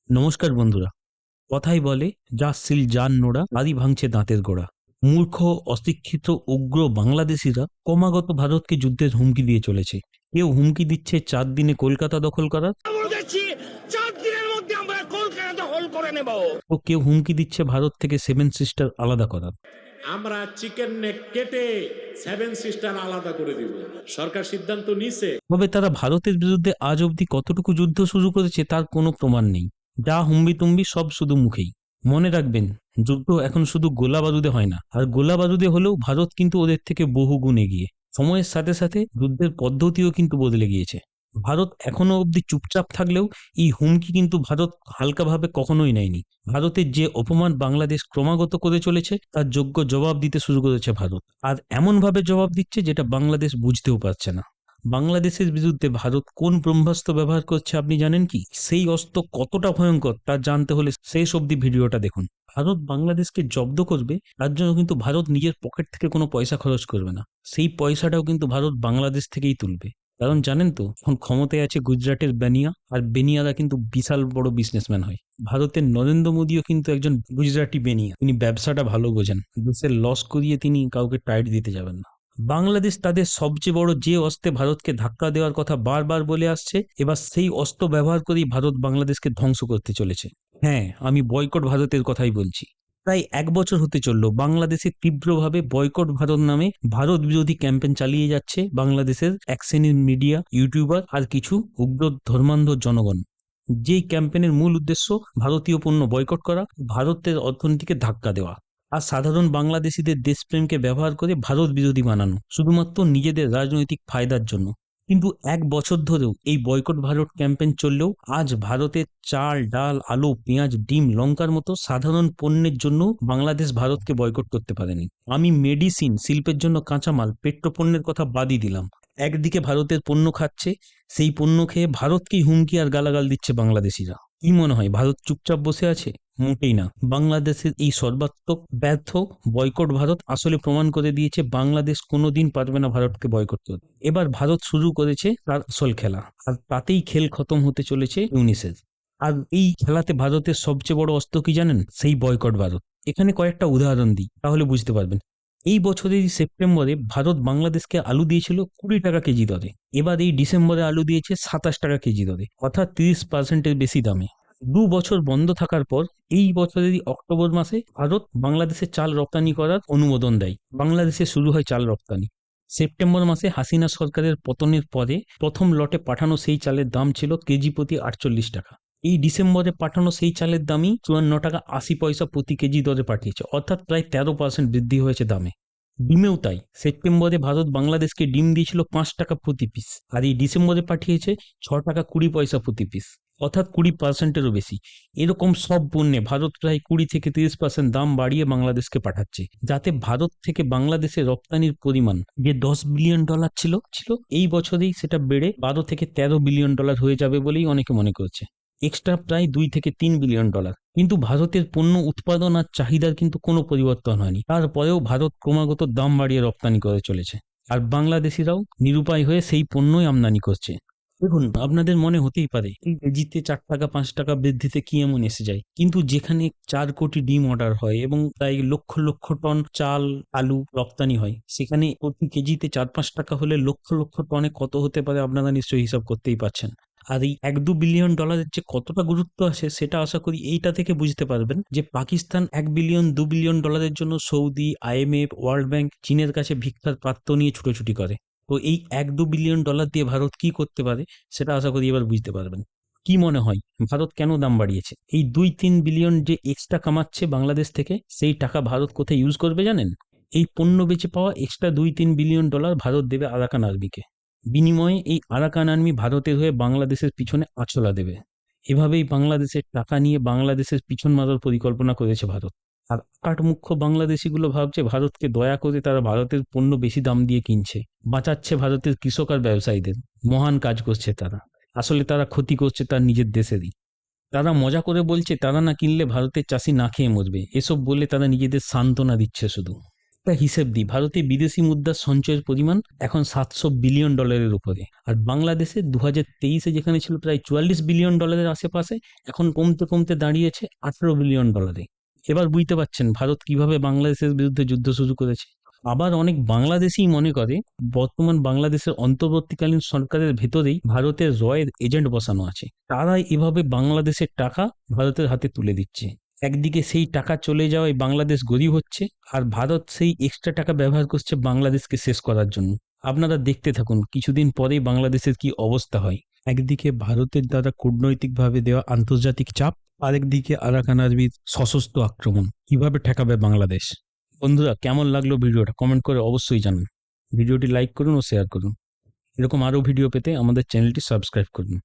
নমস্কার বন্ধুরা। কথাই বলে যা সিল যার নোড়া তারই ভাঙছে দাঁতের গোড়া। মূর্খ অশিক্ষিত উগ্র বাংলাদেশিরা ক্রমাগত ভারতকে যুদ্ধের হুমকি দিয়ে চলেছে। কেউ হুমকি দিচ্ছে 4 দিনে কলকাতা দখল করার, বলেছি 4 দিনের মধ্যে আমরা কলকাতা দখল করে নেব। ও কেউ হুমকি দিচ্ছে ভারত থেকে সেভেন সিস্টার আলাদা করার। আমরা চিকেন নেক কেটে সেভেন সিস্টার আলাদা করে দিব, সরকার সিদ্ধান্ত নিছে। তবে তারা ভারতের বিরুদ্ধে আজ অবধি কতটুকু যুদ্ধ শুরু করেছে তার কোনো প্রমাণ নেই। যা হুম্বিতুম্বি সব শুধু মুখেই। মনে রাখবেন, যুদ্ধ এখন শুধু গোলা বারুদে হয় না, আর গোলা বারুদে হলেও ভারত কিন্তু ওদের থেকে বহু গুণ এগিয়ে। সময়ের সাথে সাথে যুদ্ধের পদ্ধতিও কিন্তু বদলে গিয়েছে। ভারত এখনো অবধি চুপচাপ থাকলেও এই হুমকি কিন্তু ভারত হালকাভাবে কখনোই নেয়নি। ভারতের যে অপমান বাংলাদেশ ক্রমাগত করে চলেছে তার যোগ্য জবাব দিতে শুরু করেছে ভারত, আর এমনভাবে জবাব দিচ্ছে যেটা বাংলাদেশ বুঝতেও পারছে না। বাংলাদেশের বিরুদ্ধে ভারত কোন ব্রহ্মাস্ত্র ব্যবহার করছে আপনি জানেন কি? সেই অস্ত্র কতটা ভয়ঙ্কর তা জানতে হলে শেষ অবধি ভিডিওটা দেখুন। ভারত বাংলাদেশকে জব্দ করবে, তার জন্য কিন্তু ভারত নিজের পকেট থেকে কোনো পয়সা খরচ করবে না। সেই পয়সাটাও কিন্তু ভারত বাংলাদেশ থেকেই তুলবে। কারণ জানেন তো, এখন ক্ষমতায় আছে গুজরাটের বেনিয়া, আর বেনিয়ারা কিন্তু বিশাল বড় বিজনেসম্যান হয়। ভারতের নরেন্দ্র মোদীও কিন্তু একজন গুজরাটি বেনিয়া। তিনি ব্যবসাটা ভালো বোঝেন। দেশের লস করিয়ে তিনি কাউকে টাইট দিতে যাবেন না। বাংলাদেশ তাদের সবচেয়ে বড় যে অস্ত্রে ভারতকে ধাক্কা দেওয়ার কথা বারবার বলে আসছে, এবার সেই অস্ত্র ব্যবহার করেই ভারত বাংলাদেশকে ধ্বংস করতে চলেছে। হ্যাঁ, আমি বয়কট ভারতের কথাই বলছি। প্রায় 1 বছর হতে চলল বাংলাদেশে তীব্রভাবে বয়কট ভারত নামে ভারত বিরোধী ক্যাম্পেইন চালিয়ে যাচ্ছে বাংলাদেশের এক শ্রেণীর মিডিয়া, ইউটিউবার আর কিছু উগ্র ধর্মান্ধ জনগণ। যেই ক্যাম্পেইনের মূল উদ্দেশ্য ভারতীয় পণ্য বয়কট করা, ভারতের অর্থনীতিকে ধাক্কা দেওয়া, আর সাধারণ বাংলাদেশিদের দেশপ্রেমকে ব্যবহার করে ভারত বিরোধী বানানো, শুধুমাত্র নিজেদের রাজনৈতিক ফায়দার জন্য। কিন্তু 1 বছর ধরেও এই বয়কট ভারত ক্যাম্পেইন চললেও আজ ভারতের চাল, ডাল, আলু, পেঁয়াজ, ডিম, লঙ্কার মতো সাধারণ পণ্যের জন্য বাংলাদেশ ভারতকে বয়কট করতে পারেনি। আমি মেডিসিন, শিল্পের জন্য কাঁচামাল, পেট্রোপণ্যের কথা বাদই দিলাম। একদিকে ভারতের পণ্য খাচ্ছে, সেই পণ্য খেয়ে ভারতকেই হুমকি আর গালাগাল দিচ্ছে বাংলাদেশিরা। কি মনে হয় ভারত চুপচাপ বসে আছে? মোটেই না। বাংলাদেশের এই সর্বাত্মক ব্যর্থ বয়কট ভারত আসলে প্রমাণ করে দিয়েছে বাংলাদেশ কোনোদিন পারবে না ভারতকে বয়কট করতে। এবার ভারত শুরু করেছে তার আসল খেলা, আর তাতেই খেল খতম হতে চলেছে ইউনিসেফ। আর এই খেলাতে ভারতের সবচেয়ে বড় অস্ত্র কি জানেন? সেই বয়কট ভারত। এখানে কয়েকটা উদাহরণ দিই, তাহলে বুঝতে পারবেন। এই বছরের সেপ্টেম্বরে ভারত বাংলাদেশকে আলু দিয়েছিল 20 টাকা কেজি দরে। এবার এই ডিসেম্বরে আলু দিয়েছে 27 টাকা কেজি দরে, অর্থাৎ 30% বেশি দামে। 2 বছর বন্ধ থাকার পর এই বছরেরই অক্টোবর মাসে ভারত বাংলাদেশে চাল রপ্তানি করার অনুমোদন দেয়। বাংলাদেশে শুরু হয় চাল রপ্তানি। সেপ্টেম্বর মাসে হাসিনা সরকারের পতনের পরে প্রথম লটে পাঠানো সেই চালের দাম ছিল কেজি প্রতি 48 টাকা। এই ডিসেম্বরে পাঠানো সেই চালের দামই 54 টাকা 80 পয়সা প্রতি কেজি দরে পাঠিয়েছে, অর্থাৎ প্রায় 13% বৃদ্ধি হয়েছে দামে। ডিমেও তাই। সেপ্টেম্বরে ভারত বাংলাদেশকে ডিম দিয়েছিল 5 টাকা প্রতি পিস, আর এই ডিসেম্বরে পাঠিয়েছে 6 টাকা 20 পয়সা প্রতি পিস, অর্থাৎ 20%-এরও বেশি। এরকম সব পণ্যে ভারত প্রায় 20 থেকে 30% দাম বাড়িয়ে বাংলাদেশকে পাঠাচ্ছে, যাতে ভারত থেকে বাংলাদেশে রপ্তানির পরিমাণ যে $10 বিলিয়ন ছিল এই বছরেই সেটা বেড়ে 12 থেকে 13 বিলিয়ন ডলার হয়ে যাবে বলেই অনেকে মনে করছে। এক্সট্রা প্রায় $2 থেকে 3 বিলিয়ন। কিন্তু ভারতের পণ্য উৎপাদন আর চাহিদার কিন্তু কোনো পরিবর্তন হয়নি। তারপরেও ভারত ক্রমাগত দাম বাড়িয়ে রপ্তানি করে চলেছে, আর বাংলাদেশিরাও নিরুপায় হয়ে সেই পণ্যই আমদানি করছে। দেখুন, আপনাদের মনে হতেই পারে এই কেজিতে 4 টাকা 5 টাকা বৃদ্ধিতে কি এমন এসে যায়, কিন্তু যেখানে 4 কোটি ডিম অর্ডার হয় এবং প্রায় লক্ষ লক্ষ টন চাল, আলু রপ্তানি হয়, সেখানে প্রতি কেজিতে 4-5 টাকা হলে লক্ষ লক্ষ টনে কত হতে পারে আপনারা নিশ্চয়ই হিসাব করতেই পারছেন। আর এই 1-2 বিলিয়ন ডলারের যে কতটা গুরুত্ব আছে সেটা আশা করি এইটা থেকে বুঝতে পারবেন যে পাকিস্তান 1 বিলিয়ন 2 বিলিয়ন ডলারের জন্য সৌদি, IMF, ওয়ার্ল্ড ব্যাংক, চীনের কাছে ভিক্ষার পাত্র নিয়ে ছুটোছুটি করে। তো এই 1-2 বিলিয়ন ডলার দিয়ে ভারত কি করতে পারে সেটা আশা করি এবার বুঝতে পারবেন। কি মনে হয় ভারত কেন দাম বাড়িয়েছে? এই 2-3 বিলিয়ন যে এক্সট্রা কামাচ্ছে বাংলাদেশ থেকে, সেই টাকা ভারত কোথায় ইউজ করবে জানেন? এই পণ্য বেচে পাওয়া এক্সট্রা 2-3 বিলিয়ন ডলার ভারত দেবে আরাকান আর্মিকে। বিনিময়ে এই আরাকান আর্মি ভারতের হয়ে বাংলাদেশের পিছনে আঁচলা দেবে। এভাবেই বাংলাদেশের টাকা নিয়ে বাংলাদেশের পিছন মারার পরিকল্পনা করেছে ভারত। আর কাঠমুখ্য বাংলাদেশিগুলো ভাবছে ভারতকে দয়া করে তারা ভারতের পণ্য বেশি দাম দিয়ে কিনছে, বাঁচাচ্ছে ভারতের কৃষক আর ব্যবসায়ীদের। মহান কাজ করছে তারা। আসলে তারা ক্ষতি করছে তার নিজের দেশেরই। তারা মজা করে বলছে তারা না কিনলে ভারতের চাষি না খেয়ে মরবে, এসব বলে তারা নিজেদের সান্ত্বনা দিচ্ছে শুধু। একটা হিসেব দিই, ভারতে বিদেশি মুদ্রার সঞ্চয়ের পরিমাণ এখন $700 বিলিয়ন উপরে, আর বাংলাদেশে 2023-এ যেখানে ছিল প্রায় $44 বিলিয়ন আশেপাশে, এখন কমতে কমতে দাঁড়িয়েছে $18 বিলিয়ন। এবার বুঝতে পারছেন ভারত কিভাবে বাংলাদেশের বিরুদ্ধে যুদ্ধ শুরু করেছে। আবার অনেক বাংলাদেশী মনে করে বর্তমান বাংলাদেশের অন্তর্বর্তীকালীন সরকারের ভেতরেই ভারতের রয়ের এজেন্ট বসানো আছে, তারাই এভাবে বাংলাদেশের টাকা ভারতের হাতে তুলে দিচ্ছে। একদিকে সেই টাকা চলে যাওয়ায় বাংলাদেশ গরিব হচ্ছে, আর ভারত সেই এক্সট্রা টাকা ব্যবহার করছে বাংলাদেশকে শেষ করার জন্য। আপনারা দেখতে থাকুন কিছুদিন পরেই বাংলাদেশের কি অবস্থা হয়। একদিকে ভারতের দ্বারা কূটনৈতিকভাবে দেওয়া আন্তর্জাতিক চাপ, আরেকদিকে আরাকান আর্মির সশস্ত্র আক্রমণ, কিভাবে ঠেকাবে বাংলাদেশ। বন্ধুরা, কেমন লাগলো ভিডিওটা কমেন্ট করে অবশ্যই জানান। ভিডিওটি লাইক করুন ও শেয়ার করুন। এরকম আরও ভিডিও পেতে আমাদের চ্যানেলটি সাবস্ক্রাইব করুন।